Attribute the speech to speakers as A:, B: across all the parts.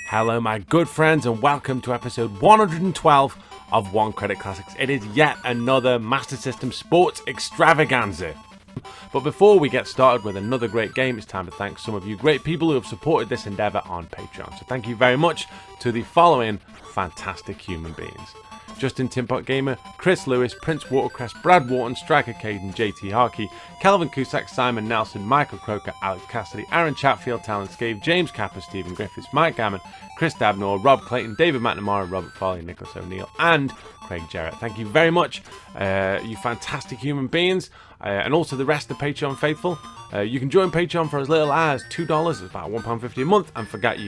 A: Hello my good friends and welcome to episode 112 of One Credit Classics. It is yet another Master System sports extravaganza. But before we get started with another great game, it's time to thank some of you great people who have supported this endeavour on Patreon. So thank you very much to the following fantastic human beings: Justin Timpot Gamer, Chris Lewis, Prince Watercrest, Brad Wharton, Striker Caden, JT Harkey, Calvin Cusack, Simon Nelson, Michael Croker, Alex Cassidy, Aaron Chatfield, Talon Scave, James Capper, Stephen Griffiths, Mike Gammon, Chris Dabnor, Rob Clayton, David McNamara, Robert Foley, Nicholas O'Neill, and Craig Jarrett. Thank you very much, you fantastic human beings, and also the rest of the Patreon faithful. You can join Patreon for as little as $2, it's about £1.50 a month, and for that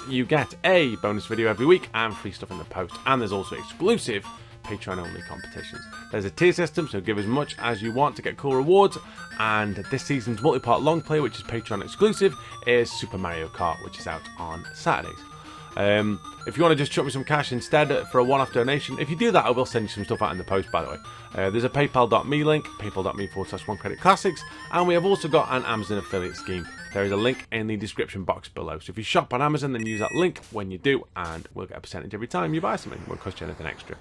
A: you get a bonus video every week and free stuff in the post, and there's also exclusive Patreon only competitions. There's a tier system, so give as much as you want to get cool rewards, and this season's multi-part Longplay, which is Patreon exclusive, is Super Mario Kart, which is out on Saturdays. If you want to just chuck me some cash instead for a one-off donation, if you do that I will send you some stuff out in the post, by the way. There's a paypal.me link, paypal.me/OneCreditClassics, and we have also got an Amazon affiliate scheme. There is a link in the description box below. So if you shop on Amazon, then use that link when you do, and we'll get a percentage every time you buy something. It won't cost you anything extra.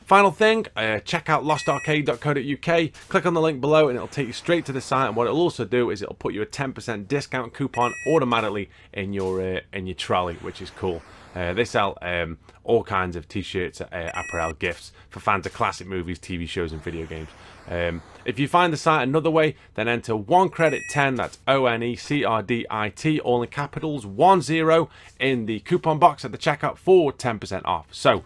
A: Final thing, check out lostarcade.co.uk, click on the link below and it'll take you straight to the site, and what it'll also do is it'll put you a 10% discount coupon automatically in your trolley, which is cool. They sell all kinds of t-shirts, apparel, gifts for fans of classic movies, TV shows and video games. If you find the site another way, then enter OneCredit10, that's ONECRDIT, all in capitals, 10 in the coupon box at the checkout for 10% off. So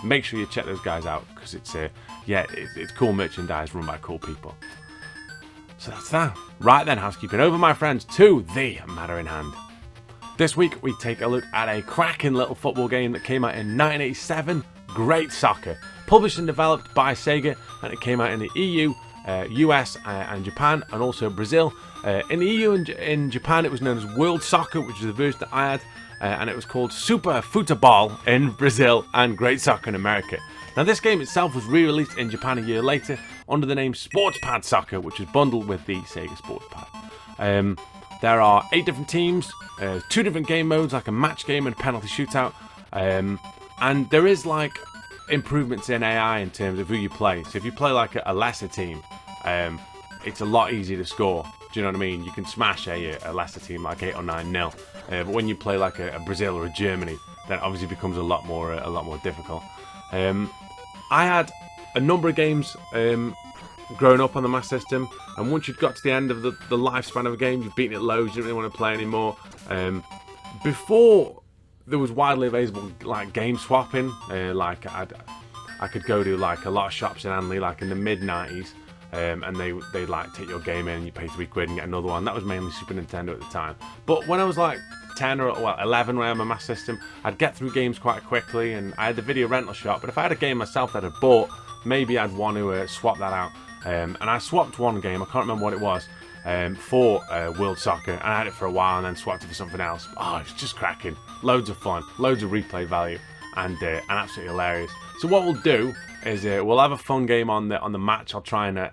A: make sure you check those guys out, because it's cool merchandise run by cool people. So that's that. Right then, housekeeping over, my friends, to the matter in hand. This week we take a look at a cracking little football game that came out in 1987, Great Soccer. Published and developed by Sega, and it came out in the EU, US and Japan, and also Brazil. In the EU and in Japan it was known as World Soccer, which is the version that I had, and it was called Super Futebol in Brazil and Great Soccer in America. Now this game itself was re-released in Japan a year later under the name Sportspad Soccer, which was bundled with the Sega Sportspad. There are 8 different teams, 2 different game modes, like a match game and a penalty shootout, and there is like improvements in AI in terms of who you play. So if you play like a lesser team, it's a lot easier to score. Do you know what I mean? You can smash a lesser team like 8 or 9-0. But when you play like a Brazil or a Germany, then it obviously becomes a lot more difficult. I had a number of games growing up on the Master System, and once you've got to the end of the lifespan of a game, you've beaten it loads, you don't really want to play anymore. Before there was widely available like game swapping, like I could go to like a lot of shops in Anley like in the mid-90s, and they'd like take your game in and you pay £3 and get another one. That was mainly Super Nintendo at the time. But when I was like 10 or 11 when I had my Master System, I'd get through games quite quickly, and I had the video rental shop, but if I had a game myself that I'd bought, maybe I'd want to swap that out. And I swapped one game, I can't remember what it was, for World Soccer, and I had it for a while and then swapped it for something else. Oh, it's just cracking. Loads of fun, loads of replay value, and absolutely hilarious. So what we'll do is we'll have a fun game on the match. I'll try and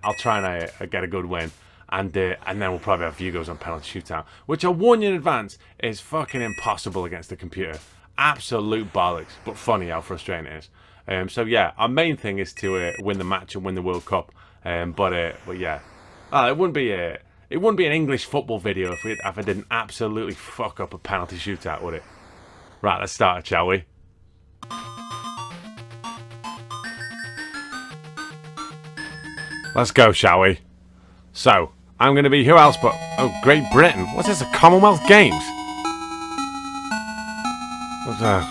A: get a good win, and then we'll probably have a few goes on penalty shootout, which I warn you in advance is fucking impossible against the computer. Absolute bollocks, but funny how frustrating it is. So yeah, our main thing is to win the match and win the World Cup. But yeah, it wouldn't be an English football video if I didn't absolutely fuck up a penalty shootout, would it? Right, let's start it, shall we? Let's go, shall we? So, I'm going to be who else but... Oh, Great Britain. What's this, a Commonwealth Games? What's that?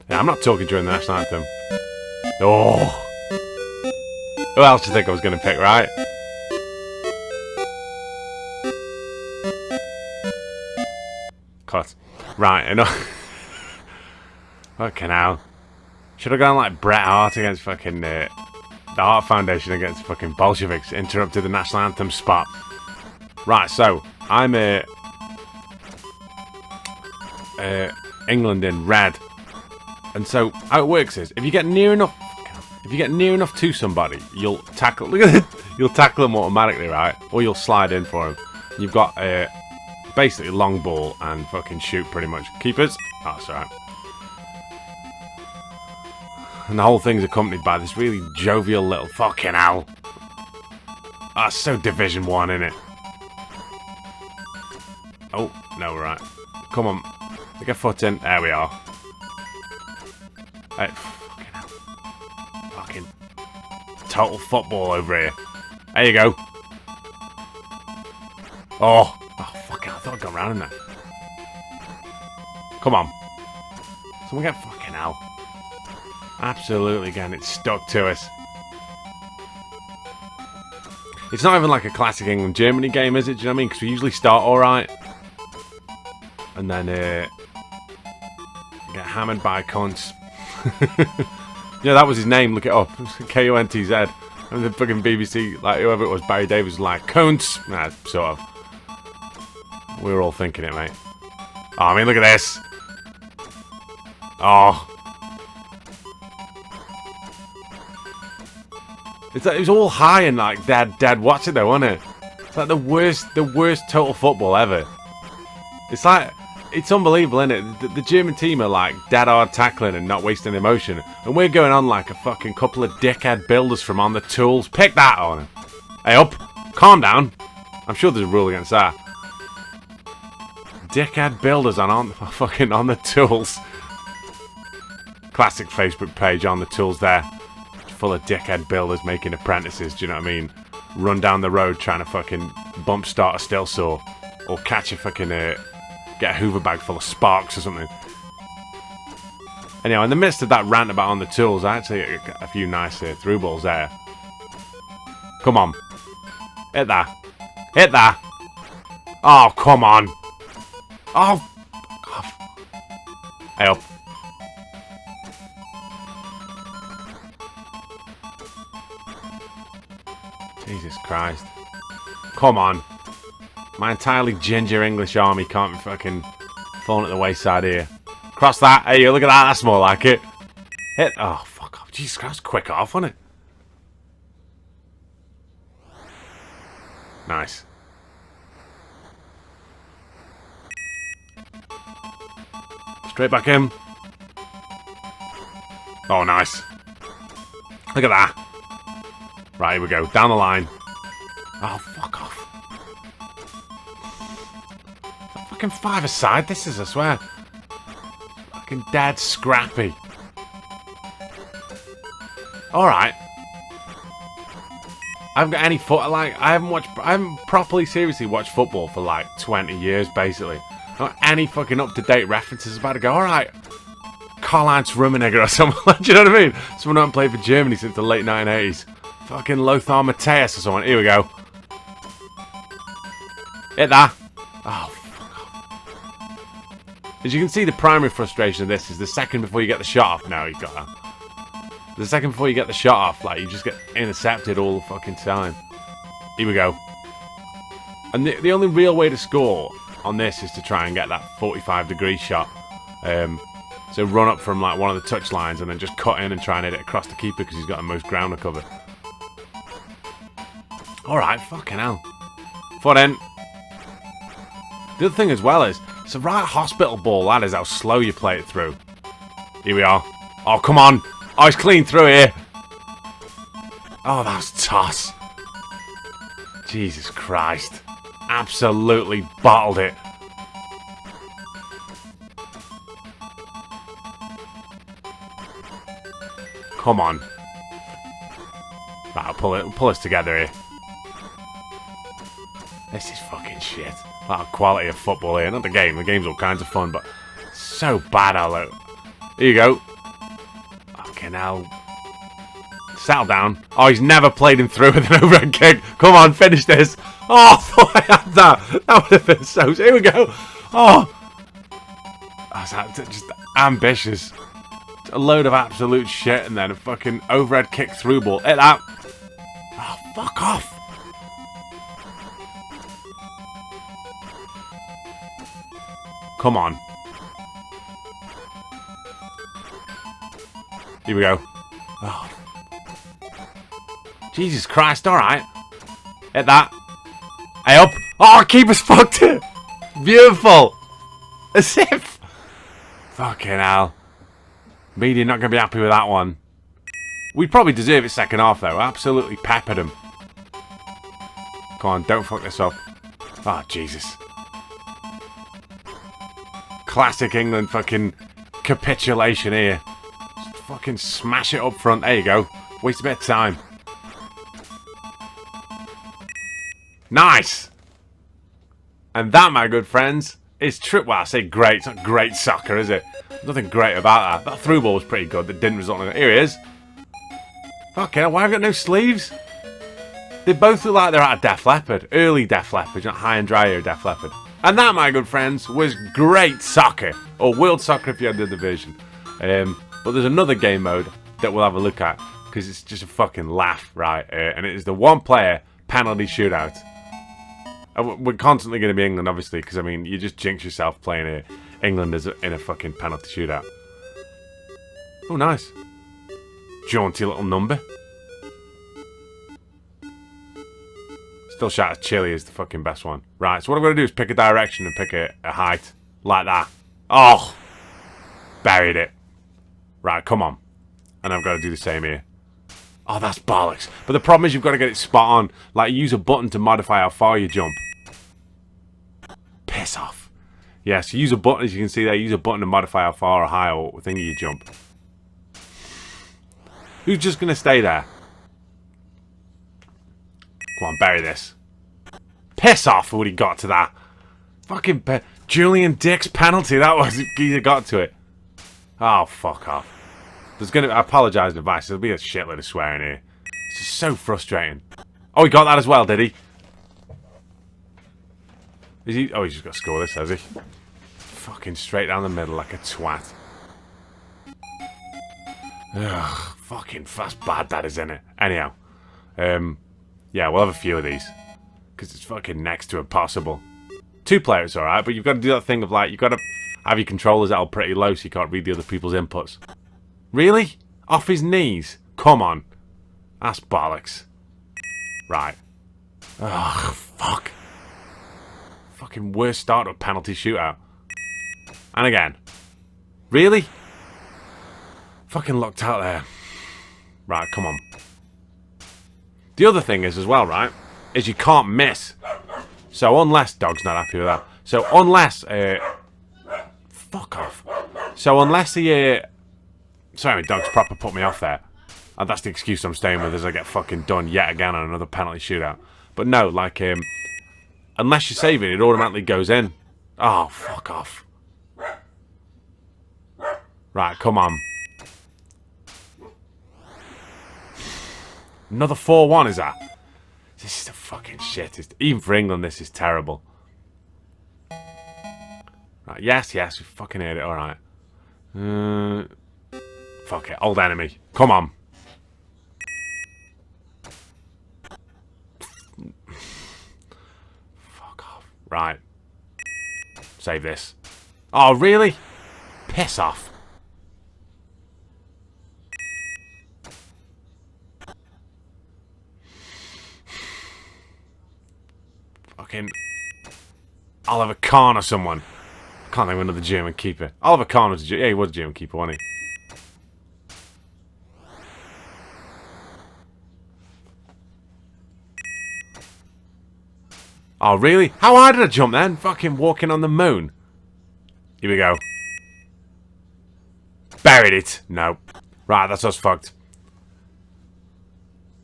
A: Yeah, I'm not talking during the national anthem. Oh! Who else do you think I was going to pick, right? Cut. Right, enough. Fucking hell. Should have gone like Bret Hart against fucking... the Hart Foundation against fucking Bolsheviks. Interrupted the national anthem spot. Right, so, I'm England in red. And so how it works is if you get near enough to somebody, you'll tackle. Look at it. You'll tackle them automatically, right? Or you'll slide in for them. You've got basically long ball and fucking shoot pretty much. Keepers. Oh, that's alright. And the whole thing's accompanied by this really jovial little fucking owl. Ah, so Division 1, innit? Oh, no, we're right. Come on. Take a foot in. There we are. Hey, fucking hell. Fucking total football over here. There you go. Oh, fucking hell. I thought I'd gone round in there. Come on. Someone get fucking hell. Absolutely getting it stuck to us. It's not even like a classic England-Germany game, is it? Do you know what I mean? Because we usually start alright. And then get hammered by cunts. Yeah, that was his name. Look it up. Kuntz. And the fucking BBC, like whoever it was, Barry Davies was like, cunts. Nah, sort of. We were all thinking it, mate. Oh, I mean, look at this. Oh. It was all high and like dead watch it though, wasn't it? It's like the worst total football ever. It's like, it's unbelievable, isn't it? The German team are like dead hard tackling and not wasting emotion. And we're going on like a fucking couple of dickhead builders from On the Tools. Pick that on. Hey, up. Calm down. I'm sure there's a rule against that. Dickhead builders fucking On the Tools. Classic Facebook page On the Tools there. Full of dickhead builders making apprentices, do you know what I mean? Run down the road trying to fucking bump start a still saw. Or catch a fucking, get a Hoover bag full of sparks or something. Anyhow, in the midst of that rant about On the Tools, I actually got a few nice through balls there. Come on. Hit that. Hit that. Oh, come on. Oh, God. Hey, up. Jesus Christ. Come on. My entirely ginger English army can't be fucking falling at the wayside here. Cross that. Hey, look at that. That's more like it. Hit. Oh, fuck off. Jesus Christ. Quick off, wasn't it? Nice. Straight back in. Oh, nice. Look at that. Right, here we go. Down the line. Oh, fuck off. That fucking five-a-side this is, I swear. Fucking dead scrappy. Alright. I haven't got any foot. Like, I haven't properly seriously watched football for like 20 years, basically. I don't have any fucking up-to-date references about to go, alright. Karl-Heinz Rummenigge or something. Do you know what I mean? Someone who hasn't played for Germany since the late 1980s. Fucking Lothar Matthäus or someone. Here we go. Hit that. Oh, fuck off. As you can see, the primary frustration of this is the second before you get the shot off. No, you've got that. The second before you get the shot off, like, you just get intercepted all the fucking time. Here we go. And the only real way to score on this is to try and get that 45-degree shot. So run up from, like, one of the touch lines and then just cut in and try and hit it across the keeper because he's got the most ground to cover. Alright, fucking hell. Foot in. The other thing as well is, it's a right hospital ball, that is how slow you play it through. Here we are. Oh, come on. Oh, it's clean through here. Oh, that's toss. Jesus Christ. Absolutely bottled it. Come on. Right, I'll pull us together here. This is fucking shit. That quality of football here. Not the game. The game's all kinds of fun, but so bad, hello. Here you go. Fucking hell. Settle down. Oh, he's never played him through with an overhead kick. Come on, finish this. Oh, I thought I had that. That would have been so... Here we go. Oh. That's just ambitious. A load of absolute shit and then a fucking overhead kick through ball. Hit that. Oh, fuck off. Come on. Here we go. Oh. Jesus Christ, alright. Hit that. Hey, up. Oh, keeper's fucked it. Beautiful. As if. Fucking hell. Media not going to be happy with that one. We probably deserve it second half, though. Absolutely peppered him. Come on, don't fuck this up. Oh, Jesus. Classic England fucking capitulation here. Just fucking smash it up front. There you go. Waste a bit of time. Nice! And that, my good friends, is true. Well, I say great. It's not great soccer, is it? Nothing great about that. That through ball was pretty good. That didn't result in it. Here he is. Fucking hell, why have I got no sleeves? They both look like they're out of Def Leppard. Early Def Leppard, not high and dry here Def Leppard. And that, my good friends, was great soccer. Or World Soccer if you had the other version. But there's another game mode that we'll have a look at. Because it's just a fucking laugh, right? And it is the one-player penalty shootout. We're constantly going to be England, obviously. Because, I mean, you just jinx yourself playing England in a fucking penalty shootout. Oh, nice. Jaunty little number. Still shout at Chile is the fucking best one. Right, so what I'm going to do is pick a direction and pick a height. Like that. Oh! Buried it. Right, come on. And I've got to do the same here. Oh, that's bollocks. But the problem is you've got to get it spot on. Like, use a button to modify how far you jump. Piss off. Yeah, so use a button, as you can see there, use a button to modify how far or high or thingy you jump. Who's just going to stay there? Come on, bury this. Piss off for what he got to that. Fucking Julian Dick's penalty, that was. He got to it. Oh, fuck off. There's going to... I apologise in advance. There'll be a shitload of swearing here. It's just so frustrating. Oh, he got that as well, did he? Is he... Oh, he's just got to score this, has he? Fucking straight down the middle like a twat. Ugh, fucking fast bad that is, isn't it? Anyhow. Yeah, we'll have a few of these. Because it's fucking next to impossible. 2 players, alright, but you've got to do that thing of like, you've got to have your controllers out pretty low so you can't read the other people's inputs. Really? Off his knees? Come on. That's bollocks. Right. Ugh, fuck. Fucking worst start to a penalty shootout. And again. Really? Fucking locked out there. Right, come on. The other thing is as well, right, is you can't miss. So unless... Dog's not happy with that. So unless... fuck off. So unless the... Sorry, my dog's proper put me off there. And that's the excuse I'm staying with as I get fucking done yet again on another penalty shootout. But no, like, unless you save it automatically goes in. Oh, fuck off. Right, come on. Another 4-1, is that? This is the fucking shit. Even for England, this is terrible. Right, yes, we fucking heard it, alright. Fuck it, old enemy. Come on. Fuck off. Right. Save this. Oh, really? Piss off. Fucking Oliver Kahn or someone. I can't think of another German keeper. Oliver Kahn was yeah, he was a German keeper, wasn't he? Oh, really? How high did I jump then? Fucking walking on the moon. Here we go. Buried it. No. Right, that's us fucked.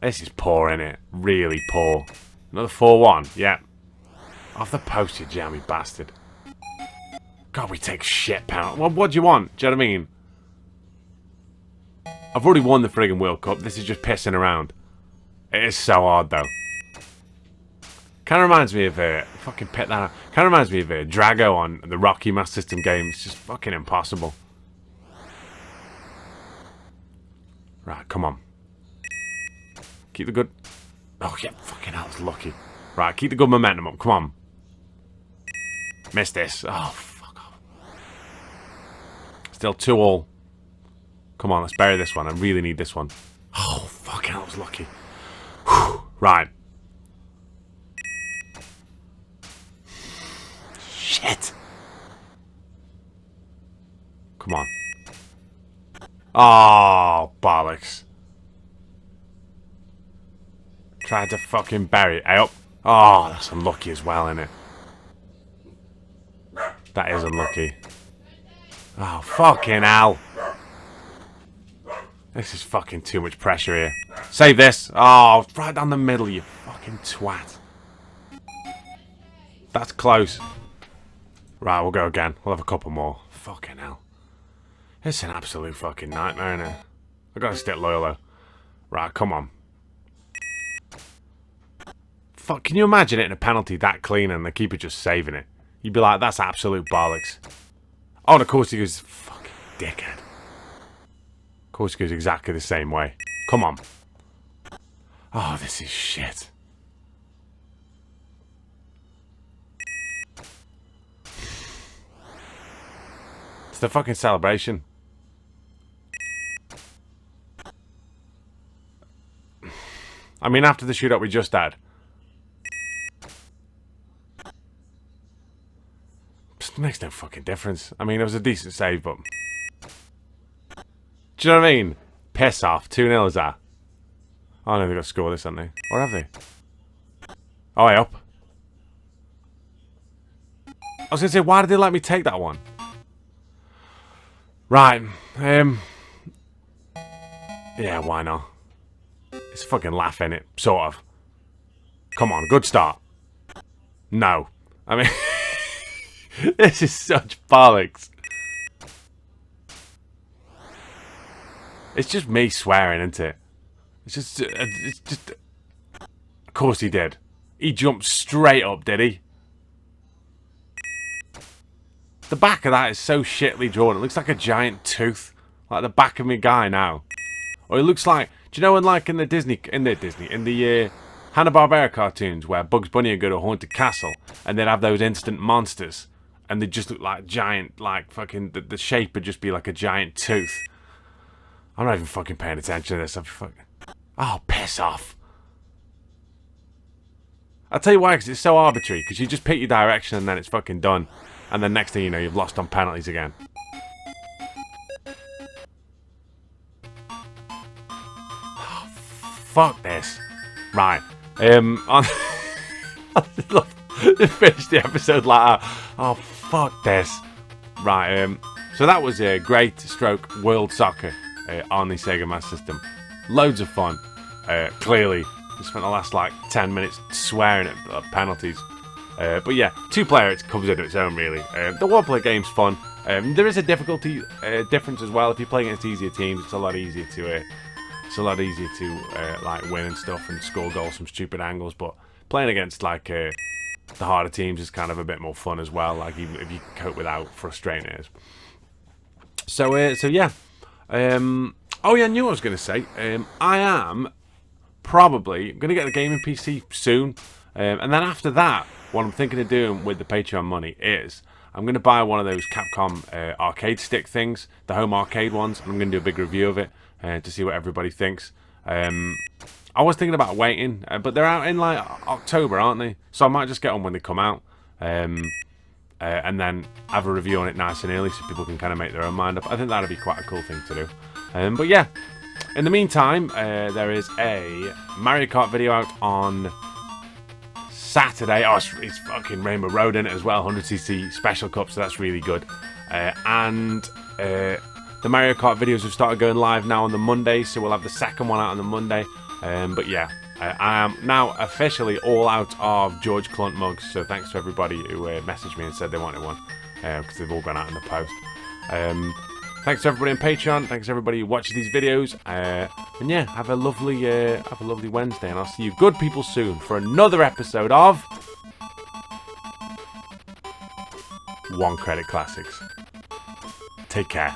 A: This is poor, innit? Really poor. Another 4-1. Yeah. Off the post, you jammy bastard. God, we take shit penalty. Well, what do you want? Do you know what I mean? I've already won the friggin' World Cup. This is just pissing around. It is so hard, though. Kind of reminds me of fucking pet that out. Kind of reminds me of Drago on the Rocky Master System game. It's just fucking impossible. Right, come on. Keep the good... Oh, yeah, fucking hell, it's lucky. Right, keep the good momentum up. Come on. Missed this. Oh, fuck off. Still 2-2. Come on, let's bury this one. I really need this one. Oh, fuck, I was lucky. Whew. Right. Shit. Come on. Oh, bollocks. Tried to fucking bury it. Hey, up. Oh, that's unlucky as well, isn't it? That is unlucky. Oh, fucking hell. This is fucking too much pressure here. Save this. Oh, right down the middle, you fucking twat. That's close. Right, we'll go again. We'll have a couple more. Fucking hell. It's an absolute fucking nightmare, isn't it? I've got to stick loyal, though. Right, come on. Fuck, can you imagine hitting a penalty that clean and the keeper just saving it? You'd be like, that's absolute bollocks. Oh, and of course he goes, fucking dickhead. Of course he goes exactly the same way. Come on. Oh, this is shit. It's the fucking celebration. I mean, after the shootout we just had. It makes no fucking difference. I mean, it was a decent save, but... Do you know what I mean? Piss off. 2-0 is that? Oh no, they've got to score this, haven't they? Or have they? Oh, hey, up. I was going to say, why did they let me take that one? Right. Yeah, why not? It's fucking laugh, innit? Sort of. Come on, good start. No. I mean... This is such bollocks. It's just me swearing, isn't it? It's just... Of course he did. He jumped straight up, did he? The back of that is so shittily drawn. It looks like a giant tooth. Like the back of my guy now. Or it looks like... Do you know when, like, in the Hanna-Barbera cartoons where Bugs Bunny would go to a haunted castle and they'd have those instant monsters and they just look like giant, like, fucking... The shape would just be like a giant tooth. I'm not even fucking paying attention to this. I'm fucking... Oh, piss off. I'll tell you why, because it's so arbitrary. Because you just pick your direction and then it's fucking done. And then next thing you know, you've lost on penalties again. Oh, fuck this. Right. On just finish the episode like that. Oh, fuck this. Right. So that was a great stroke World Soccer on the Sega Master System. Loads of fun. Clearly, we spent the last like 10 minutes swearing at penalties. But yeah, 2-player it comes into its own really. The 1-player game's fun. There is a difficulty difference as well. If you're playing against easier teams, it's a lot easier to like win and stuff and score goals from stupid angles. But playing against like the harder teams is kind of a bit more fun as well. Like even if you can cope with how frustrating it is. So yeah. Oh yeah, I knew what I was going to say. I am probably going to get the gaming PC soon, and then after that, what I'm thinking of doing with the Patreon money is I'm going to buy one of those Capcom arcade stick things, the home arcade ones, and I'm going to do a big review of it to see what everybody thinks. I was thinking about waiting, but they're out in like October, aren't they? So I might just get on when they come out, and then have a review on it nice and early so people can kind of make their own mind up. I think that'd be quite a cool thing to do. But yeah, in the meantime, there is a Mario Kart video out on Saturday. Oh, it's fucking Rainbow Road in it as well, 100cc Special Cup, so that's really good. And the Mario Kart videos have started going live now on the Monday, so we'll have the second one out on the Monday. But yeah, I am now officially all out of George Clunt mugs, so thanks to everybody who messaged me and said they wanted one, because they've all gone out in the post. Thanks to everybody on Patreon. Thanks to everybody who watches these videos. And yeah, have a lovely Wednesday, and I'll see you good people soon for another episode of One Credit Classics. Take care.